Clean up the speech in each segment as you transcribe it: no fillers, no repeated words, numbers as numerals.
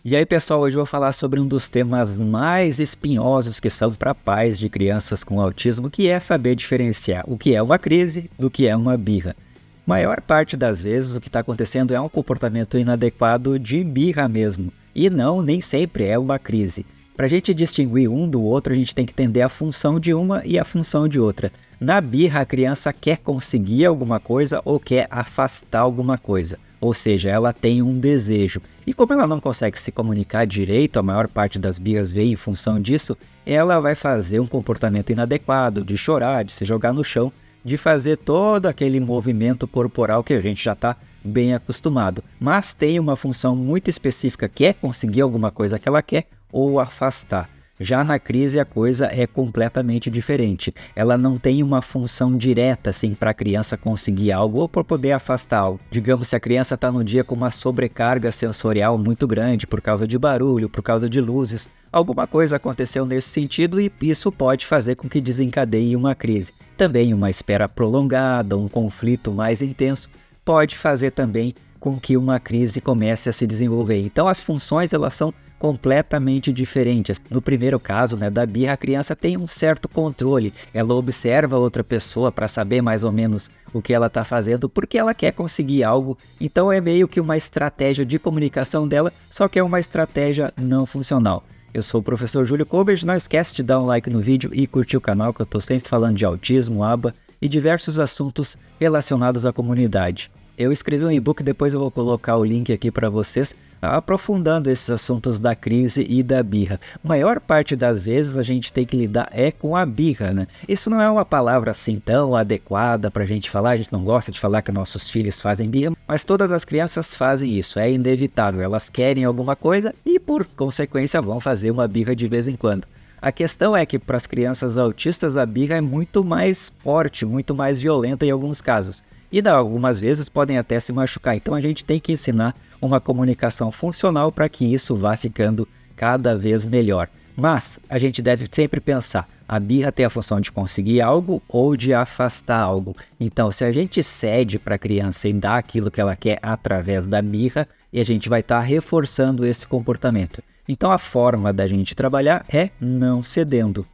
E aí, pessoal, hoje eu vou falar sobre um dos temas mais espinhosos que são para pais de crianças com autismo, que é saber diferenciar o que é uma crise do que é uma birra. Maior parte das vezes o que está acontecendo é um comportamento inadequado de birra mesmo, e não, nem sempre é uma crise. Para a gente distinguir um do outro, a gente tem que entender a função de uma e a função de outra. Na birra, a criança quer conseguir alguma coisa ou quer afastar alguma coisa. Ou seja, ela tem um desejo. E como ela não consegue se comunicar direito, a maior parte das birras vem em função disso, ela vai fazer um comportamento inadequado, de chorar, de se jogar no chão, de fazer todo aquele movimento corporal que a gente já está bem acostumado. Mas tem uma função muito específica, que é conseguir alguma coisa que ela quer ou afastar. Já na crise a coisa é completamente diferente. Ela não tem uma função direta assim para a criança conseguir algo ou para poder afastar algo. Digamos, se a criança está no dia com uma sobrecarga sensorial muito grande por causa de barulho, por causa de luzes, alguma coisa aconteceu nesse sentido e isso pode fazer com que desencadeie uma crise. Também uma espera prolongada, um conflito mais intenso, pode fazer também com que uma crise comece a se desenvolver. Então as funções elas são completamente diferentes. No primeiro caso, da birra, a criança tem um certo controle. Ela observa a outra pessoa para saber mais ou menos o que ela está fazendo, porque ela quer conseguir algo. Então é meio que uma estratégia de comunicação dela, só que é uma estratégia não funcional. Eu sou o professor Júlio Kober, não esquece de dar um like no vídeo e curtir o canal, que eu estou sempre falando de autismo, aba e diversos assuntos relacionados à comunidade. Eu escrevi um e-book, depois eu vou colocar o link aqui para vocês, aprofundando esses assuntos da crise e da birra. A maior parte das vezes a gente tem que lidar com a birra, Isso não é uma palavra assim tão adequada para a gente falar, a gente não gosta de falar que nossos filhos fazem birra, mas todas as crianças fazem isso, é inevitável, elas querem alguma coisa e por consequência vão fazer uma birra de vez em quando. A questão é que para as crianças autistas a birra é muito mais forte, muito mais violenta em alguns casos. E algumas vezes podem até se machucar. Então a gente tem que ensinar uma comunicação funcional para que isso vá ficando cada vez melhor. Mas a gente deve sempre pensar, a birra tem a função de conseguir algo ou de afastar algo. Então se a gente cede para a criança e dá aquilo que ela quer através da birra, e a gente vai estar reforçando esse comportamento. Então a forma da gente trabalhar é não cedendo.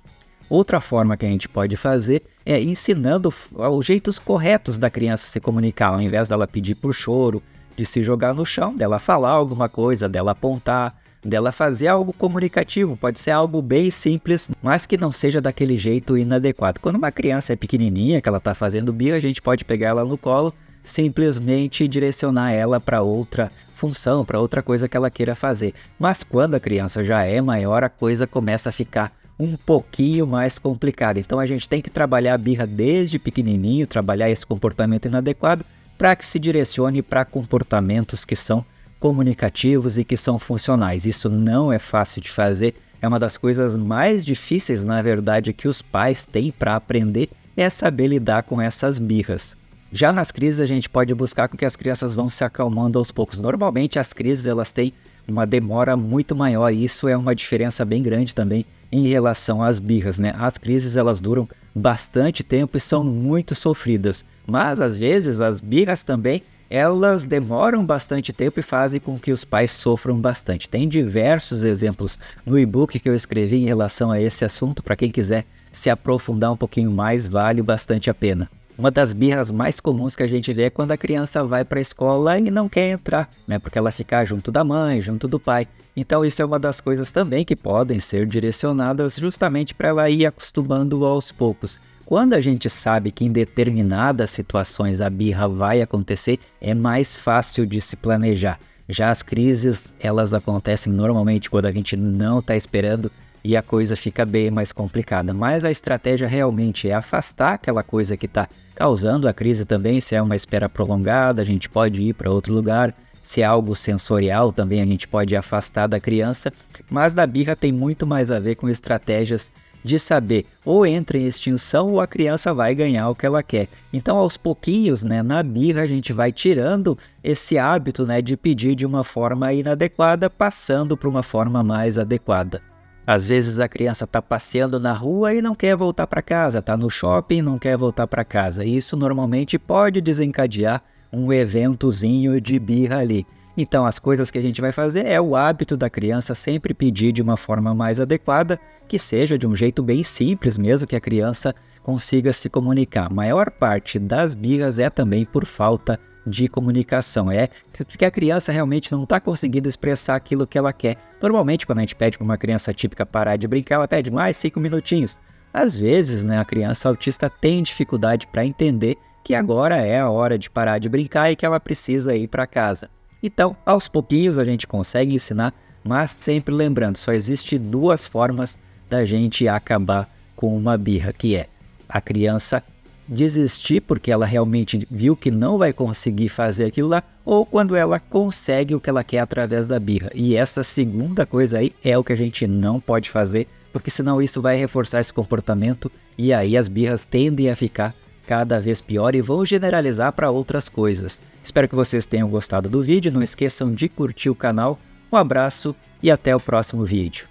Outra forma que a gente pode fazer é ensinando os jeitos corretos da criança se comunicar, ao invés dela pedir por choro, de se jogar no chão, dela falar alguma coisa, dela apontar, dela fazer algo comunicativo. Pode ser algo bem simples, mas que não seja daquele jeito inadequado. Quando uma criança é pequenininha, que ela está fazendo birra, a gente pode pegar ela no colo, simplesmente direcionar ela para outra função, para outra coisa que ela queira fazer. Mas quando a criança já é maior, a coisa começa a ficar um pouquinho mais complicado. Então a gente tem que trabalhar a birra desde pequenininho, trabalhar esse comportamento inadequado para que se direcione para comportamentos que são comunicativos e que são funcionais. Isso não é fácil de fazer, é uma das coisas mais difíceis, na verdade, que os pais têm para aprender, é saber lidar com essas birras. Já nas crises a gente pode buscar com que as crianças vão se acalmando aos poucos. Normalmente as crises elas têm uma demora muito maior e isso é uma diferença bem grande também em relação às birras, As crises elas duram bastante tempo e são muito sofridas, mas às vezes as birras também elas demoram bastante tempo e fazem com que os pais sofram bastante. Tem diversos exemplos no e-book que eu escrevi em relação a esse assunto, para quem quiser se aprofundar um pouquinho mais, vale bastante a pena. Uma das birras mais comuns que a gente vê é quando a criança vai para a escola e não quer entrar, porque ela fica junto da mãe, junto do pai. Então isso é uma das coisas também que podem ser direcionadas justamente para ela ir acostumando aos poucos. Quando a gente sabe que em determinadas situações a birra vai acontecer, é mais fácil de se planejar. Já as crises, elas acontecem normalmente quando a gente não está esperando, e a coisa fica bem mais complicada. Mas a estratégia realmente é afastar aquela coisa que está causando a crise também. Se é uma espera prolongada, a gente pode ir para outro lugar. Se é algo sensorial, também a gente pode afastar da criança. Mas da birra tem muito mais a ver com estratégias de saber ou entra em extinção ou a criança vai ganhar o que ela quer. Então aos pouquinhos, na birra a gente vai tirando esse hábito, de pedir de uma forma inadequada, passando para uma forma mais adequada. Às vezes a criança está passeando na rua e não quer voltar para casa, está no shopping e não quer voltar para casa. Isso normalmente pode desencadear um eventozinho de birra ali. Então, as coisas que a gente vai fazer é o hábito da criança sempre pedir de uma forma mais adequada, que seja de um jeito bem simples mesmo, que a criança consiga se comunicar. A maior parte das birras é também por falta de comunicação, é que a criança realmente não está conseguindo expressar aquilo que ela quer. Normalmente, quando a gente pede para uma criança típica parar de brincar, ela pede mais 5 minutinhos. Às vezes, a criança autista tem dificuldade para entender que agora é a hora de parar de brincar e que ela precisa ir para casa. Então, aos pouquinhos a gente consegue ensinar, mas sempre lembrando, só existe 2 formas da gente acabar com uma birra, que é a criança desistir porque ela realmente viu que não vai conseguir fazer aquilo lá, ou quando ela consegue o que ela quer através da birra. E essa segunda coisa aí é o que a gente não pode fazer, porque senão isso vai reforçar esse comportamento e aí as birras tendem a ficar cada vez pior e vão generalizar para outras coisas. Espero que vocês tenham gostado do vídeo, não esqueçam de curtir o canal, um abraço e até o próximo vídeo.